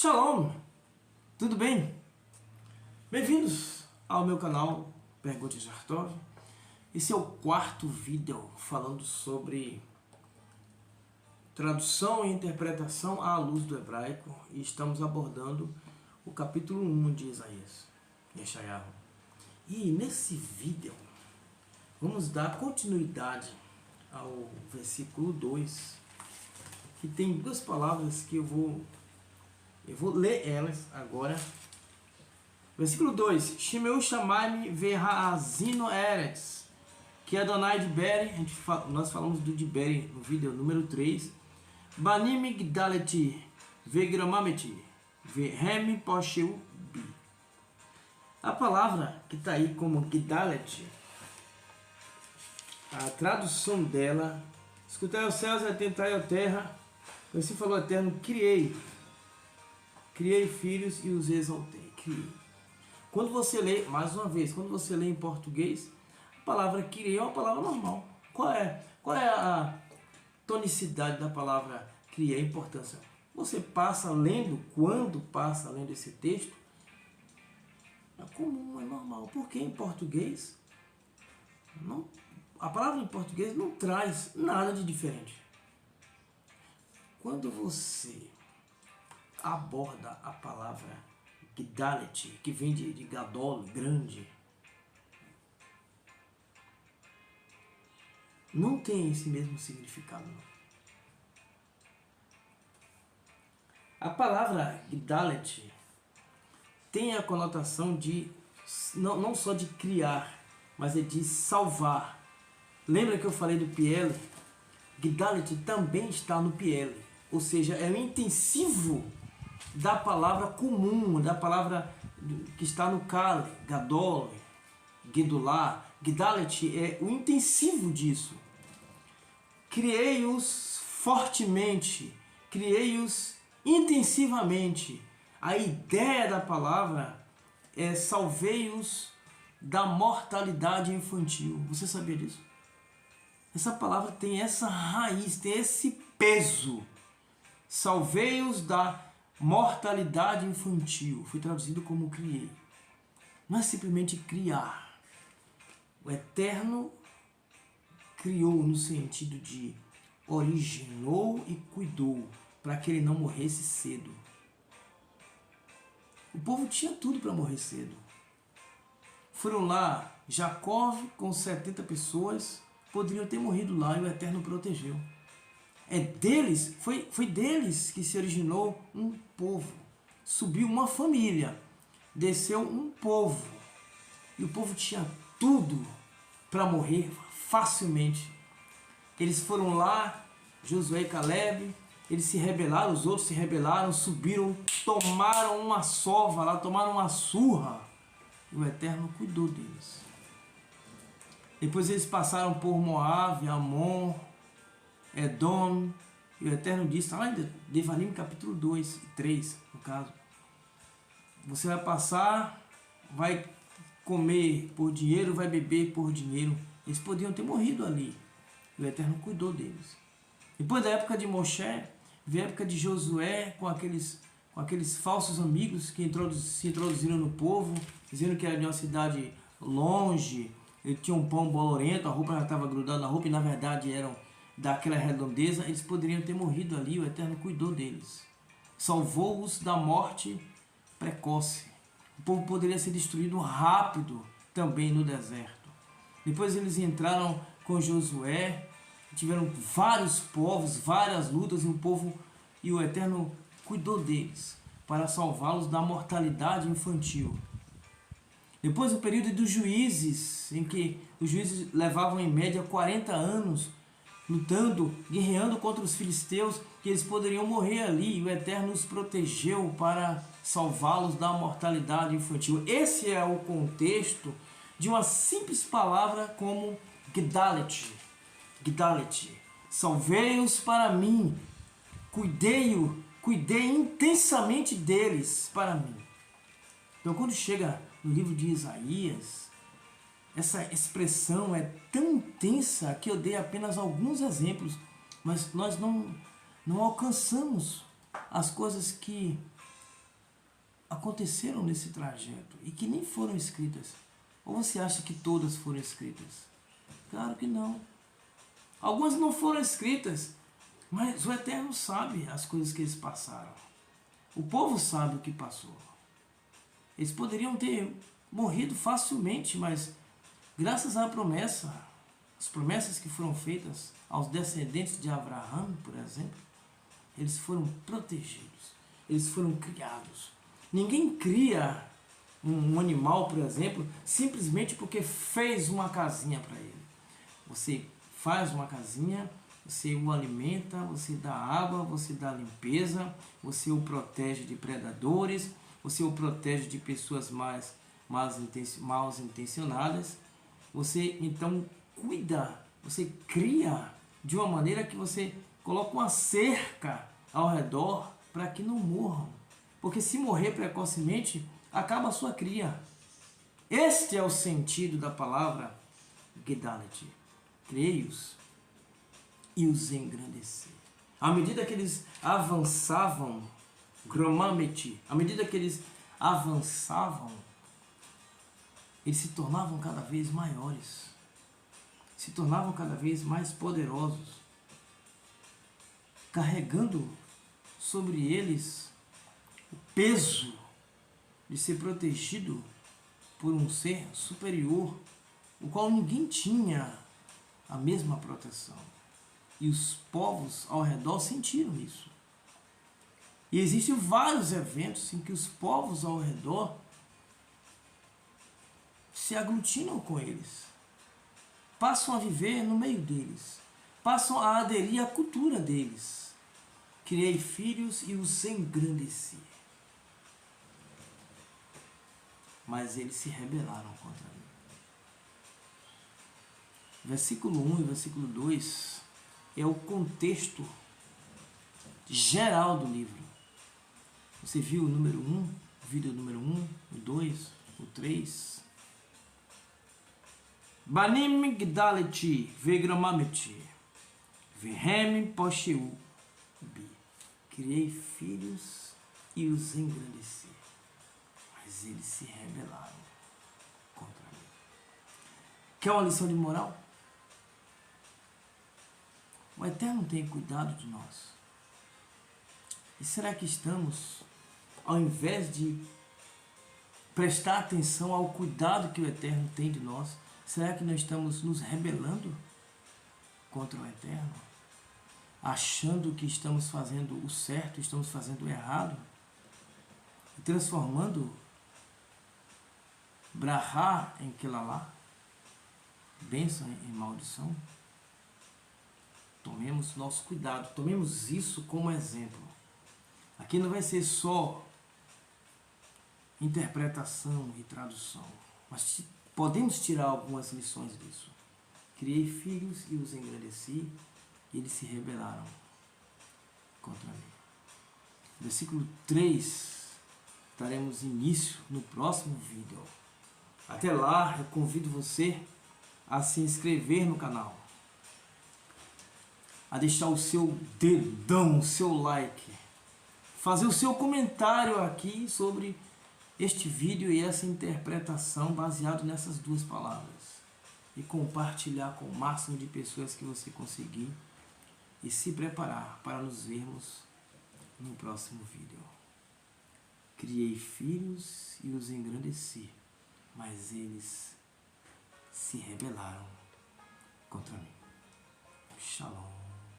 Shalom! Tudo bem? Bem-vindos ao meu canal Perguntas de Artov. Esse é o quarto vídeo falando sobre tradução e interpretação à luz do hebraico, e estamos abordando o capítulo 1 de Isaías, Yeshayahu. E nesse vídeo vamos dar continuidade ao versículo 2, que tem duas palavras que eu vou ler elas agora. Versículo 2: Shimeu Shamayim Ve'ha'azino Eretz, que é Adonai Diberi. Nós falamos do Diberi no vídeo número 3. Banim Gdaleti Ve'gramameti Ve'hem Posheu Bi. A palavra que está aí como Gdalet, a tradução dela: escutai os céus e atentai à terra, assim falou o Eterno, criei filhos e os exaltei. Criei. Quando você lê, mais uma vez, quando você lê em português, a palavra criei é uma palavra normal. Qual é a tonicidade da palavra criei, a importância? Você passa lendo, quando passa lendo esse texto, é comum, é normal. Porque em português, a palavra em português não traz nada de diferente. Quando você aborda a palavra Gdalet, que vem de Gadol, grande, não tem esse mesmo significado, não. A palavra Gdalet tem a conotação de não só de criar, mas é de salvar. Lembra que eu falei do Piele? Gdalet também está no Piele, ou seja, é o intensivo da palavra comum, da palavra que está no Kale, Gadol, Gedulá. Gdalet é o intensivo disso. Criei-os fortemente, criei-os intensivamente. A ideia da palavra é salvei-os da mortalidade infantil. Você sabia disso? Essa palavra tem essa raiz, tem esse peso. Salvei-os da mortalidade infantil. Foi traduzido como criei. Não é simplesmente criar. O Eterno criou no sentido de originou e cuidou para que ele não morresse cedo. O povo tinha tudo para morrer cedo. Foram lá, Jacó com 70 pessoas, poderiam ter morrido lá e o Eterno protegeu. Foi deles que se originou um povo. Subiu uma família, desceu um povo. E o povo tinha tudo para morrer facilmente. Eles foram lá, Josué e Caleb, eles se rebelaram, os outros se rebelaram, subiram, tomaram uma sova lá, tomaram uma surra. E o Eterno cuidou deles. Depois eles passaram por Moabe, Amon, Edom, e o Eterno disse, está lá em Devarim capítulo 2 e 3, no caso. Você vai passar, vai comer por dinheiro, vai beber por dinheiro. Eles podiam ter morrido ali. E o Eterno cuidou deles. Depois da época de Moshe, veio a época de Josué, com aqueles falsos amigos que se introduziram no povo, dizendo que era de uma cidade longe, ele tinha um pão bolorento, a roupa já estava grudada na roupa, e na verdade eram daquela redondeza. Eles poderiam ter morrido ali, o Eterno cuidou deles. Salvou-os da morte precoce. O povo poderia ser destruído rápido também no deserto. Depois eles entraram com Josué, tiveram vários povos, várias lutas, e o Eterno cuidou deles para salvá-los da mortalidade infantil. Depois o período dos juízes, em que os juízes levavam em média 40 anos lutando, guerreando contra os filisteus, que eles poderiam morrer ali, e o Eterno os protegeu para salvá-los da mortalidade infantil. Esse é o contexto de uma simples palavra como Gdalet. Gdalet. Salvei-os para mim, cuidei intensamente deles para mim. Então quando chega no livro de Isaías, essa expressão é tão intensa que eu dei apenas alguns exemplos, mas nós não alcançamos as coisas que aconteceram nesse trajeto e que nem foram escritas. Ou você acha que todas foram escritas? Claro que não. Algumas não foram escritas, mas o Eterno sabe as coisas que eles passaram. O povo sabe o que passou. Eles poderiam ter morrido facilmente, mas graças à promessa, as promessas que foram feitas aos descendentes de Abraão, por exemplo, eles foram protegidos, eles foram criados. Ninguém cria um animal, por exemplo, simplesmente porque fez uma casinha para ele. Você faz uma casinha, você o alimenta, você dá água, você dá limpeza, você o protege de predadores, você o protege de pessoas mal intencionadas. Você então cuida, você cria de uma maneira que você coloca uma cerca ao redor para que não morram. Porque se morrer precocemente, acaba a sua cria. Este é o sentido da palavra Gedalit. Criei-os e os engrandeci. À medida que eles avançavam, Gromameti, à medida que eles avançavam, eles se tornavam cada vez maiores, se tornavam cada vez mais poderosos, carregando sobre eles o peso de ser protegido por um ser superior, o qual ninguém tinha a mesma proteção. E os povos ao redor sentiram isso. E existem vários eventos em que os povos ao redor se aglutinam com eles, passam a viver no meio deles, passam a aderir à cultura deles. Criei filhos e os engrandeci. Mas eles se rebelaram contra mim. Versículo 1 e versículo 2 é o contexto geral do livro. Você viu o número 1, o vídeo número 1, o 2, o 3. Banim Gdaleti Vegramameti Vehem Posheu Bi. Criei filhos e os engrandeci, mas eles se rebelaram contra mim. Quer uma lição de moral? O Eterno tem cuidado de nós. E será que estamos, ao invés de prestar atenção ao cuidado que o Eterno tem de nós, será que nós estamos nos rebelando contra o Eterno? Achando que estamos fazendo o certo, estamos fazendo o errado? E transformando Brahá em Kelalá, bênção em maldição? Tomemos nosso cuidado, tomemos isso como exemplo. Aqui não vai ser só interpretação e tradução, mas podemos tirar algumas lições disso. Criei filhos e os engrandeci, e eles se rebelaram contra mim. Versículo 3, daremos início no próximo vídeo. Até lá, eu convido você a se inscrever no canal, a deixar o seu dedão, o seu like, fazer o seu comentário aqui sobre este vídeo e essa interpretação baseado nessas duas palavras, e compartilhar com o máximo de pessoas que você conseguir, e se preparar para nos vermos no próximo vídeo. Criei filhos e os engrandeci, mas eles se rebelaram